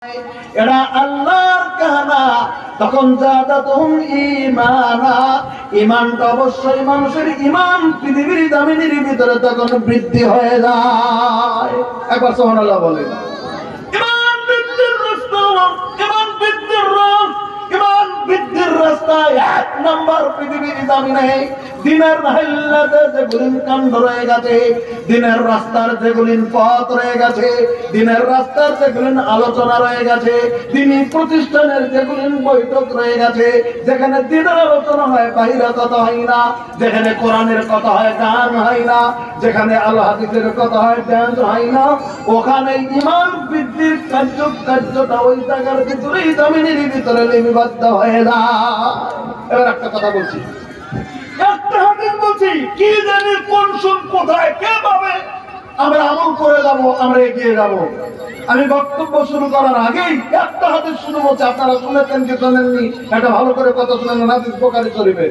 এরা আল্লাহর কানা তখন জাদাতুহুম ঈমানা, ঈমানটা অবশ্যই মানুষের ঈমান পৃথিবীর জমিনের ভিতরে তখন বৃদ্ধি হয়ে যায়। একবার সুবহানাল্লাহ বলেন। ঈমান বৃদ্ধির রাস্তা, ঈমান বৃদ্ধির রাস্তা, ঈমান বৃদ্ধির রাস্তায় এক নাম্বার পৃথিবীর জমিনে দিনের হাল্লাতে যেগুলিন কাণ্ড রয়ে গেছে, দিনের রাস্তার যেগুলিন পথ রয়ে গেছে, দিনের রাস্তার যেগুলিন আলোচনা রয়ে গেছে, দিনী প্রতিষ্ঠানের যেগুলিন বৈঠক রয়ে গেছে, যেখানে দিনের আলোচনা হয় বাহিরা কথা হয় না, যেখানে কোরআনের কথা হয় গান হয় না, যেখানে আল্লাহ হাদিসের কথা হয় ধ্যান হয় না, ওখানে ঈমান বৃদ্ধির কার্যটা ওই জায়গার ভিতরেই জমিনের ভিতরে লিপিবদ্ধ হয়ে যায়। এবার একটা কথা বলছি, একটা হাদিস বলছি, কি জানি কোন শুন কোথায় কে পাবে, আমরা আমল করে যাব, আমরা এগিয়ে যাব। আমি বক্তব্য শুরু করার আগেই একটা হাদিস শুরু বলছি, আপনারা শুনেছেন কি শোনেননি এটা ভালো করে কথা শুনেন। হাদিস বুখারী শরীফে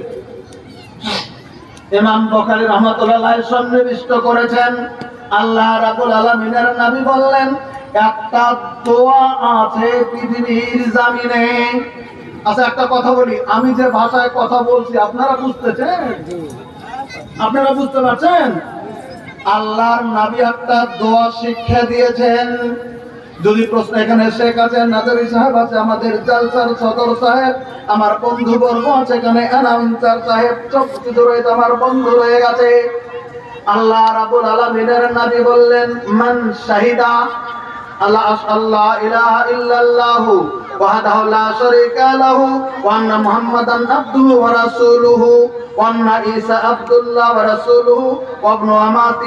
ইমাম বুখারী রাহমাতুল্লাহ আলাইহি সন্নিবিষ্ট করেছেন, আল্লাহ রাব্বুল আলামিনের নবী বললেন, একটা দোয়া আছে পৃথিবীর জমিনে। আচ্ছা একটা কথা বলি, আমি যে ভাষায় কথা বলছি আপনারা বুঝতেছেন? আপনারা বুঝতে পারছেন? আল্লাহর নবী একটা দোয়া শিক্ষা দিয়েছেন। যদি প্রশ্ন, এখানে শেখ আছে, নাজারি সাহেব আছে, আমাদের জালসার সদর সাহেব, আমার বন্ধু বর্গ আছে, এখানে অ্যানাউন্সার সাহেব, সব কিছু রয়েছে, আমার বন্ধু রয়ে গেছে। আল্লাহ রাব্বুল আলামিনের নবী বললেন, মান শাহিদা আল্লাহ ইলাহা ইল্লাল্লাহু ওয়াহদাহু লা শারীকা লাহু ওয়া আন্না মুহাম্মাদান আবদুহু ওয়া রাসূলুহু ওয়া আন্না ঈসা আবদুল্লাহ ওয়া রাসূলুহু ওয়া ইবনু আমাতি